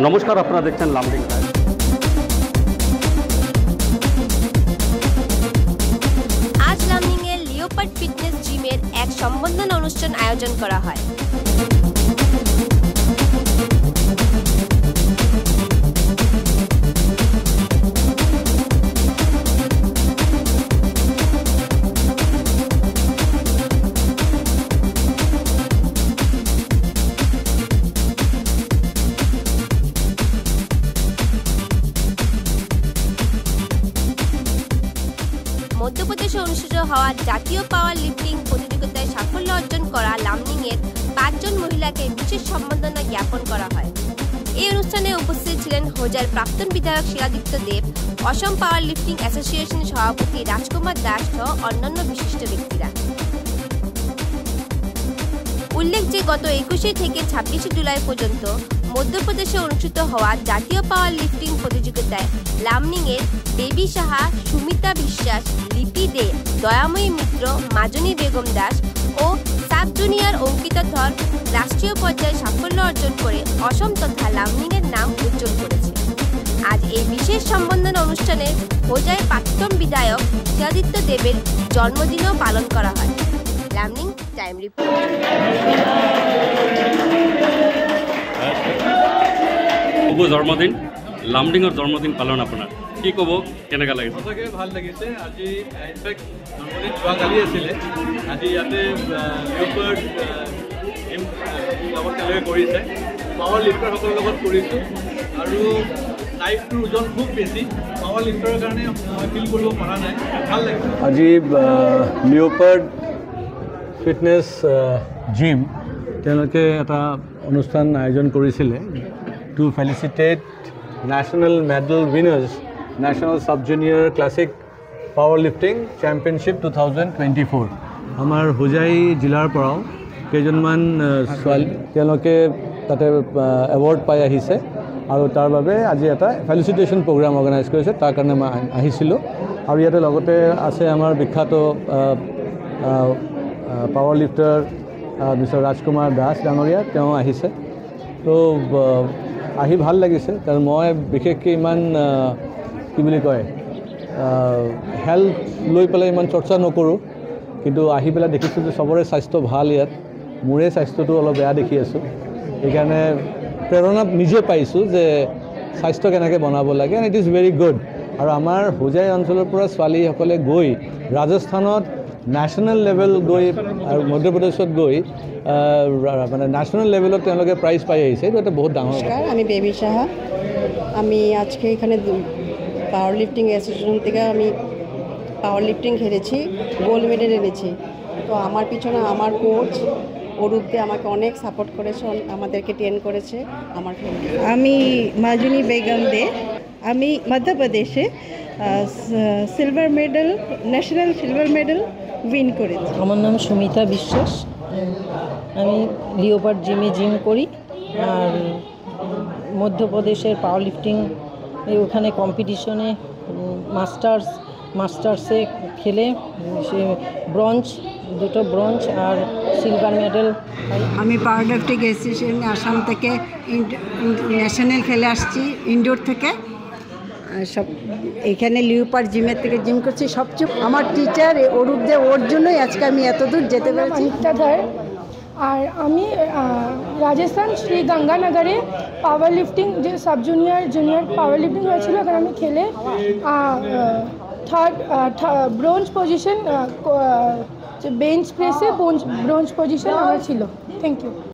নমস্কার, আপনারা দেখছেন লামডিং। আজ লামডিং এর লিওপার্ড ফিটনেস জিমের এক সম্বর্ধনা অনুষ্ঠান আয়োজন করা হয়। মধ্যপ্রদেশে অনুষ্ঠিত হওয়া জাতীয় পাওয়ার লিফটিং প্রতিযোগিতায় সাফল্য অর্জন করা লামডিং এর 5 জন মহিলাকে বিশেষ সম্বর্ধনা জ্ঞাপন করা হয়। এই অনুষ্ঠানে উপস্থিত ছিলেন হোজার প্রাক্তন বিধায়ক শিলাদিত্য দেব, অসম পাওয়ার লিফটিং অ্যাসোসিয়েশনের সভাপতি রাজকুমার দাস সহ অন্যান্য বিশিষ্ট ব্যক্তিরা। উল্লেখ যে গত 21 থেকে 26 জুলাই পর্যন্ত মধ্যপ্রদেশে অনুষ্ঠিত হওয়া জাতীয় পাওয়ার লিফটিং প্রতিযোগিতায় লামডিং এর বেবি সাহা, সুমিতা বিশ্বাস, লিপি দে, দয়াময়ী মিত্র, মাজনী বেগম দাস ও সাব জুনিয়র অঙ্কিতা ধর রাষ্ট্রীয় পর্যায়ে সাফল্য অর্জন করে অসম তথা লামডিং এর নাম উজ্জ্বল করেছে। আজ এই বিশেষ সম্বর্ধনা অনুষ্ঠানে হোজায় প্রাক্তন বিধায়ক শিলাদিত্য দেবের জন্মদিনও পালন করা হয়। Lumding time report. শুভ জন্মদিন। লামডিঙৰ জন্মদিন পালন আপোনাৰ কি ক'ব, কেনেকুৱা লাগিছে? সঁচাকৈ ভাল লাগিছে। আজি ইনফেক্ট জন্মদিন যোৱাকালি আছিলে। আজি ইয়াতে লিওপাৰ্ড লগত তেওঁলোকে কৰিছে, পাৱাৰ লিফ্টাৰসকলৰ লগত কৰিছোঁ আৰু টাইপটোৰ ওজন খুব বেছি। পাৱাৰ লিফ্টাৰৰ কাৰণে মই ফিল কৰিব পৰা নাই, ভাল লাগিছে। আজি লিওপাৰ্ড ফিটনেছ জিম তেওঁলোকে এটা অনুষ্ঠান আয়োজন কৰিছিলে to felicitate national medal winners national sub junior classic powerlifting championship 2024। আমাৰ হোজাই জিলাৰ পৰাও কেইজনমান ছোৱালী তেওঁলোকে তাতে এৱাৰ্ড পাই আহিছে আৰু তাৰ বাবে আজি এটা ফেলিচিটেশ্যন প্ৰগ্ৰাম অৰ্গেনাইজ কৰিছে। তাৰ কাৰণে মই আহিছিলোঁ আৰু ইয়াতে লগতে আছে আমাৰ বিখ্যাত পাৱাৰ লিফটাৰ মিষ্টাৰ ৰাজকুমাৰ দাস ডাঙৰীয়া, তেওঁ আহিছে। তো আহি ভাল লাগিছে, কাৰণ মই বিশেষকৈ ইমান কি বুলি কয় হেল্থ লৈ পেলাই ইমান চৰ্চা নকৰোঁ, কিন্তু আহি পেলাই দেখিছোঁ যে চবৰে স্বাস্থ্য ভাল। ইয়াত মোৰে স্বাস্থ্যটো অলপ বেয়া দেখি আছোঁ, সেইকাৰণে প্ৰেৰণা নিজে পাইছোঁ যে স্বাস্থ্য কেনেকৈ বনাব লাগে। And it is very good. আৰু আমাৰ হোজাই অঞ্চলৰ পৰা ছোৱালীসকলে গৈ ৰাজস্থানত নেশ্যনেল লেভেল গৈ আৰু মধ্যপ্ৰদেশত গৈ মানে ন্যাশনাল লেভেলত তেওঁলোকে প্রাইজ পাই আহিছে। এটা এটা বহুত ডাঙৰ। নমস্কার, আমি বেবি সাহা। আমি আজকে এখানে পাওয়ার লিফটিং অ্যাসোসিয়েশন থেকে আমি পাওয়ার লিফটিং খেলেছি, গোল্ড মেডেল এনেছি। তো আমার পিছনে আমার কোচ অরূপ দে আমাকে অনেক সাপোর্ট করেছে, আমাদেরকে ট্রেন করেছে। আমার আমি মাজনী বেগম দে, আমি মধ্যপ্রদেশে silver medal, national silver medal win করেছি। আমার নাম সুমিতা বিশ্বাস, আমি লিওপার্ড জিম করি। আর মধ্যপ্রদেশের পাওয়ার লিফটিং ওখানে কম্পিটিশনে মাস্টার্সে খেলে সে দুটো ব্রঞ্জ আর সিলভার মেডেল। আমি পাওয়ার লিফটিং অ্যাসোসিয়েশন আসাম থেকে ন্যাশনাল খেলে আসছি, ইনডোর থেকে। সব এখানে লিওপার্ড জিমের থেকে জিম করছি। সবচেয়ে আমার টিচার অরূপ দে, ওর জন্যই আজকে আমি এত দূর যেতে পেরেছি। আর আমি রাজস্থান শ্রী গঙ্গানগরে পাওয়ার লিফটিং যে সাব জুনিয়র পাওয়ার লিফটিং হয়েছিল, ওখানে আমি খেলে ব্রোঞ্জ পজিশন, বেঞ্চ প্রেসে ব্রোঞ্জ পজিশন আমার ছিল। Thank you.